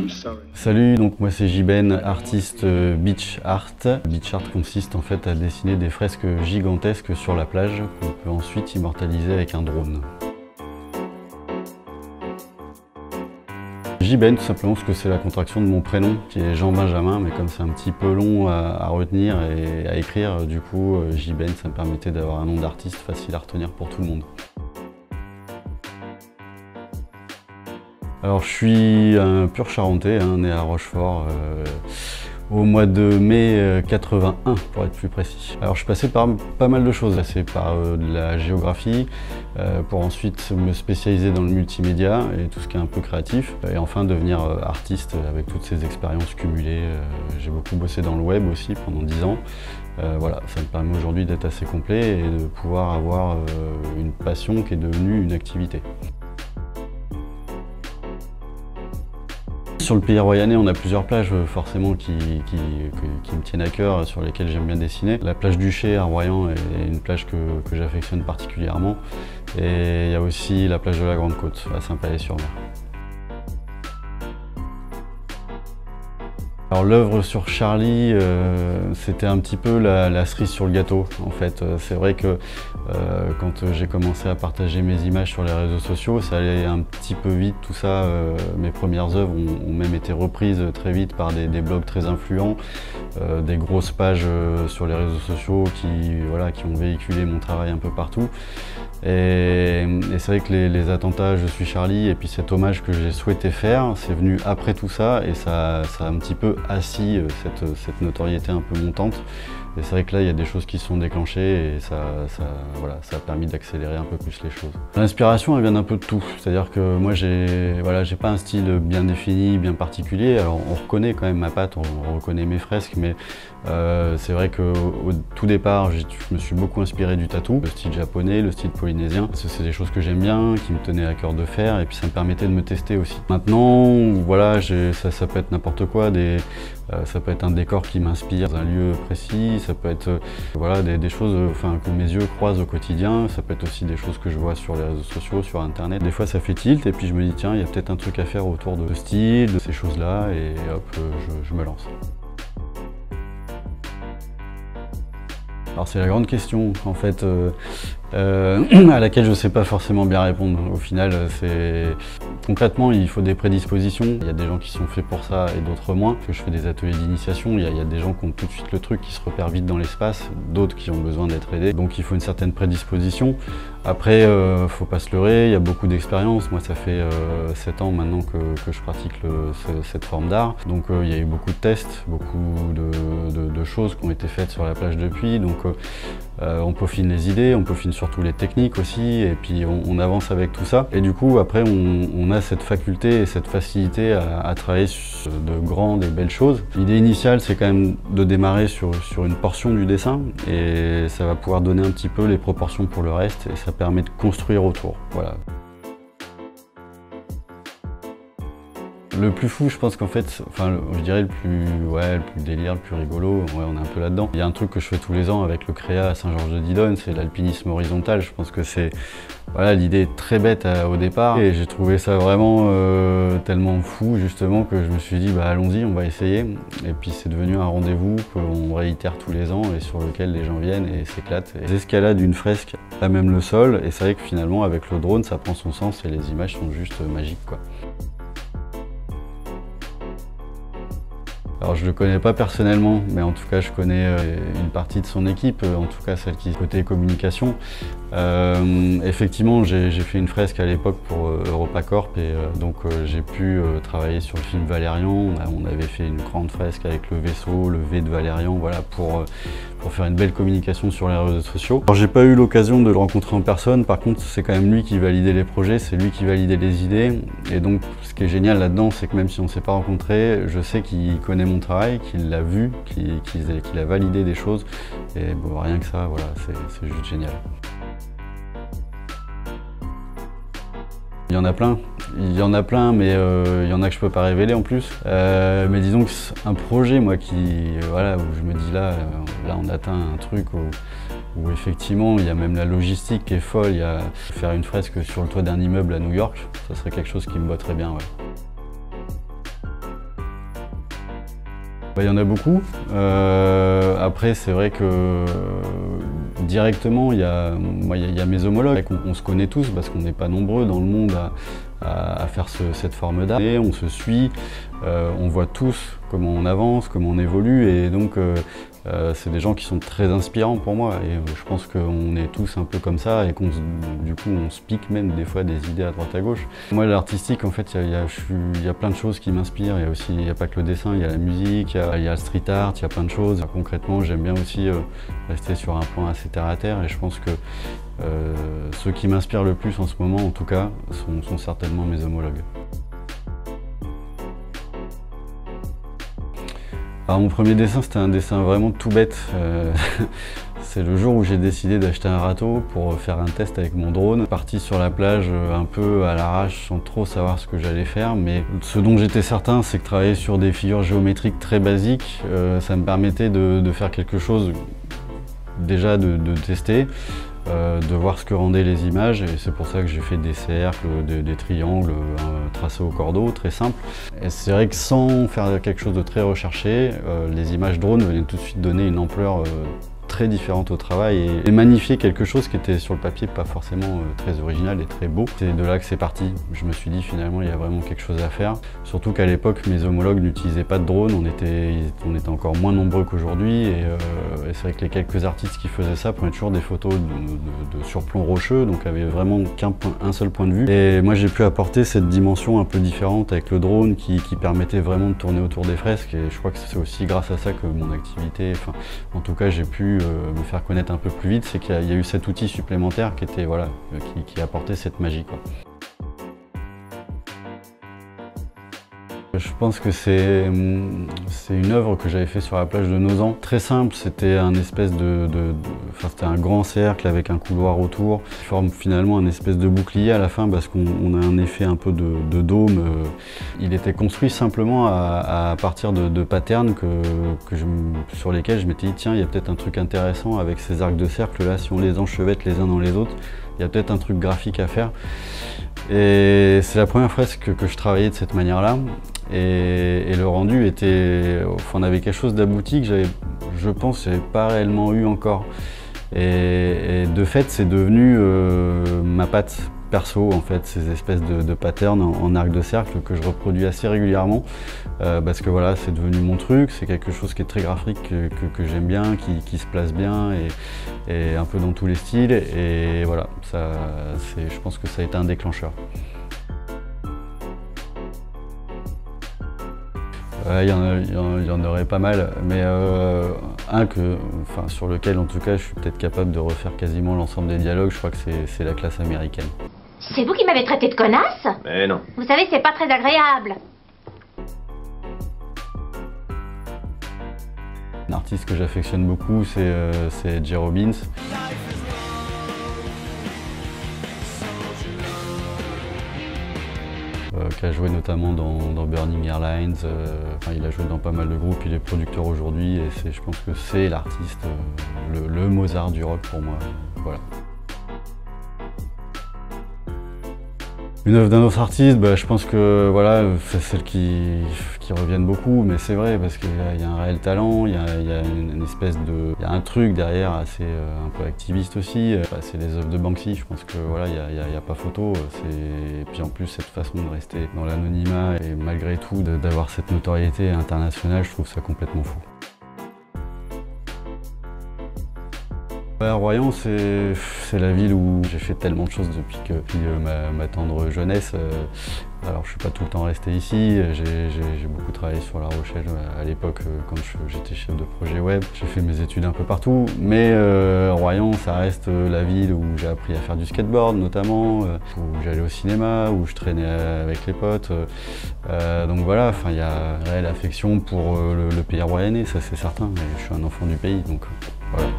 I'm sorry. Salut, donc moi c'est Jiben, artiste beach art. Beach art consiste en fait à dessiner des fresques gigantesques sur la plage qu'on peut ensuite immortaliser avec un drone. Jiben, tout simplement parce que c'est la contraction de mon prénom qui est Jean Benjamin, mais comme c'est un petit peu long à retenir et à écrire, du coup Jiben ça me permettait d'avoir un nom d'artiste facile à retenir pour tout le monde. Alors je suis un pur Charentais, né à Rochefort au mois de mai 81 pour être plus précis. Alors je suis passé par pas mal de choses, passé par de la géographie pour ensuite me spécialiser dans le multimédia et tout ce qui est un peu créatif et enfin devenir artiste avec toutes ces expériences cumulées. J'ai beaucoup bossé dans le web aussi pendant 10 ans. Voilà, ça me permet aujourd'hui d'être assez complet et de pouvoir avoir une passion qui est devenue une activité. Sur le pays royannais, on a plusieurs plages forcément qui me tiennent à cœur, sur lesquelles j'aime bien dessiner. La plage du Chet à Royan est une plage que j'affectionne particulièrement. Et il y a aussi la plage de la Grande Côte, à Saint-Palais-sur-Mer. Alors l'œuvre sur Charlie, c'était un petit peu la cerise sur le gâteau en fait. C'est vrai que quand j'ai commencé à partager mes images sur les réseaux sociaux, ça allait un petit peu vite tout ça. Mes premières œuvres ont même été reprises très vite par des blogs très influents, des grosses pages sur les réseaux sociaux qui ont véhiculé mon travail un peu partout. Et c'est vrai que les attentats Je suis Charlie et puis cet hommage que j'ai souhaité faire, c'est venu après tout ça et ça a un petit peu assis cette notoriété un peu montante. Et c'est vrai que là, il y a des choses qui se sont déclenchées et ça a permis d'accélérer un peu plus les choses. L'inspiration, elle vient d'un peu de tout. C'est-à-dire que moi, j'ai pas un style bien défini, bien particulier. Alors, on reconnaît quand même ma patte, on reconnaît mes fresques, mais c'est vrai qu'au tout départ, je me suis beaucoup inspiré du tatou, le style japonais, le style polynésien. C'est des choses que j'aime bien, qui me tenaient à cœur de faire, et puis ça me permettait de me tester aussi. Maintenant, voilà, ça peut être n'importe quoi, ça peut être un décor qui m'inspire dans un lieu précis, ça peut être voilà, des choses que mes yeux croisent au quotidien, ça peut être aussi des choses que je vois sur les réseaux sociaux, sur internet. Des fois ça fait tilt et puis je me dis tiens, il y a peut-être un truc à faire autour de ce style, de ces choses-là et hop, je me lance. Alors c'est la grande question en fait à laquelle je ne sais pas forcément bien répondre. Au final, concrètement, il faut des prédispositions. Il y a des gens qui sont faits pour ça et d'autres moins. Je fais des ateliers d'initiation, il y a des gens qui ont tout de suite le truc, qui se repèrent vite dans l'espace, d'autres qui ont besoin d'être aidés. Donc il faut une certaine prédisposition. Après, faut pas se leurrer, il y a beaucoup d'expérience. Moi, ça fait 7 ans maintenant que je pratique cette forme d'art. Donc il y a eu beaucoup de tests, beaucoup de choses qui ont été faites sur la plage depuis. Donc on peaufine les idées, on peaufine surtout les techniques aussi, et puis on avance avec tout ça. Et du coup, après, on a cette faculté et cette facilité à travailler sur de grandes et belles choses. L'idée initiale, c'est quand même de démarrer sur une portion du dessin, et ça va pouvoir donner un petit peu les proportions pour le reste, et ça permet de construire autour. Voilà. Le plus fou, je pense qu'en fait, je dirais le plus délire, le plus rigolo, ouais, on est un peu là-dedans. Il y a un truc que je fais tous les ans avec le Créa à Saint-Georges-de-Didonne, c'est l'alpinisme horizontal. Je pense que c'est, voilà, l'idée est très bête au départ et j'ai trouvé ça vraiment tellement fou justement que je me suis dit bah allons-y, on va essayer. Et puis c'est devenu un rendez-vous qu'on réitère tous les ans et sur lequel les gens viennent et s'éclatent. Ils escaladent une fresque à même le sol et c'est vrai que finalement avec le drone ça prend son sens et les images sont juste magiques quoi. Alors je le connais pas personnellement, mais en tout cas je connais une partie de son équipe, en tout cas celle qui est côté communication. Effectivement, j'ai fait une fresque à l'époque pour EuropaCorp et donc j'ai pu travailler sur le film Valérian. On avait fait une grande fresque avec le vaisseau, le V de Valérian, voilà, pour faire une belle communication sur les réseaux sociaux. Alors j'ai pas eu l'occasion de le rencontrer en personne, par contre c'est quand même lui qui validait les projets, c'est lui qui validait les idées. Et donc ce qui est génial là-dedans, c'est que même si on ne s'est pas rencontré, je sais qu'il connaît mon travail, qu'il l'a vu, qu'il a validé des choses. Et bon, rien que ça, voilà, c'est juste génial. Il y en a plein, mais il y en a que je peux pas révéler en plus. Mais disons que c'est un projet, moi, voilà, où je me dis là on atteint un truc où effectivement il y a même la logistique qui est folle. Il y a faire une fresque sur le toit d'un immeuble à New York, ça serait quelque chose qui me botterait bien. Ouais. Il y en a beaucoup. Après, c'est vrai que directement, il y a mes homologues. On se connaît tous parce qu'on n'est pas nombreux dans le monde à faire cette forme d'art. Et on se suit, on voit tous comment on avance, comment on évolue. Et donc, c'est des gens qui sont très inspirants pour moi. Et je pense qu'on est tous un peu comme ça et du coup, on se pique même des fois des idées à droite à gauche. Moi, l'artistique, en fait, il y a plein de choses qui m'inspirent. Il n'y a pas que le dessin, il y a la musique, il y a le street art, il y a plein de choses. Concrètement, j'aime bien aussi rester sur un plan assez terre à terre. Et je pense que ceux qui m'inspirent le plus en ce moment, en tout cas, sont certainement mes homologues. Alors, mon premier dessin, c'était un dessin vraiment tout bête. C'est le jour où j'ai décidé d'acheter un râteau pour faire un test avec mon drone. Parti sur la plage un peu à l'arrache sans trop savoir ce que j'allais faire, mais ce dont j'étais certain, c'est que travailler sur des figures géométriques très basiques, ça me permettait de faire quelque chose, déjà de tester, de voir ce que rendaient les images, et c'est pour ça que j'ai fait des cercles, des triangles tracés au cordeau, très simple. Et c'est vrai que sans faire quelque chose de très recherché, les images drone venaient tout de suite donner une ampleur très différente au travail et magnifier quelque chose qui était sur le papier pas forcément très original et très beau. C'est de là que c'est parti. Je me suis dit finalement il y a vraiment quelque chose à faire. Surtout qu'à l'époque mes homologues n'utilisaient pas de drone, on était encore moins nombreux qu'aujourd'hui et c'est vrai que les quelques artistes qui faisaient ça prenaient toujours des photos de surplomb rocheux, donc avaient vraiment un seul point de vue. Et moi j'ai pu apporter cette dimension un peu différente avec le drone qui permettait vraiment de tourner autour des fresques, et je crois que c'est aussi grâce à ça que mon activité, en tout cas j'ai pu me faire connaître un peu plus vite, c'est qu'il y a eu cet outil supplémentaire qui était, voilà, qui apportait cette magie, quoi. Je pense que c'est une œuvre que j'avais fait sur la plage de Nozan. Très simple, c'était un espèce c'était un grand cercle avec un couloir autour, qui forme finalement un espèce de bouclier à la fin parce qu'on a un effet un peu de dôme. Il était construit simplement à partir de patterns sur lesquels je m'étais dit tiens, il y a peut-être un truc intéressant avec ces arcs de cercle là, si on les enchevêtre les uns dans les autres, il y a peut-être un truc graphique à faire. Et c'est la première fresque que je travaillais de cette manière-là. Et le rendu était... on avait quelque chose d'abouti que je pense, j'avais pas réellement eu encore. Et de fait, c'est devenu ma patte perso, en fait, ces espèces de patterns en arc de cercle que je reproduis assez régulièrement. Parce que voilà, c'est devenu mon truc, c'est quelque chose qui est très graphique, que j'aime bien, qui se place bien et un peu dans tous les styles. Et voilà, je pense que ça a été un déclencheur. Il y en aurait pas mal, mais sur lequel en tout cas je suis peut-être capable de refaire quasiment l'ensemble des dialogues, je crois que c'est la classe américaine. C'est vous qui m'avez traité de connasse? Mais non. Vous savez, c'est pas très agréable. Un artiste que j'affectionne beaucoup, c'est J. Robbins. Qui a joué notamment dans Burning Airlines, il a joué dans pas mal de groupes, il est producteur aujourd'hui et je pense que c'est l'artiste, le Mozart du rock pour moi. Voilà. Une œuvre d'un autre artiste, je pense que voilà, c'est celles qui reviennent beaucoup, mais c'est vrai parce qu'il y a un réel talent, il y a une espèce il y a un truc derrière assez un peu activiste aussi. C'est les œuvres de Banksy, je pense que voilà, il n'y a pas photo. Et puis en plus cette façon de rester dans l'anonymat et malgré tout d'avoir cette notoriété internationale, je trouve ça complètement fou. Royan, c'est la ville où j'ai fait tellement de choses depuis ma tendre jeunesse. Alors je suis pas tout le temps resté ici, j'ai beaucoup travaillé sur La Rochelle à l'époque quand j'étais chef de projet web. J'ai fait mes études un peu partout, mais Royan ça reste la ville où j'ai appris à faire du skateboard notamment, où j'allais au cinéma, où je traînais avec les potes. Donc voilà, il y a une réelle affection pour le pays royannais, ça c'est certain, et je suis un enfant du pays, donc voilà.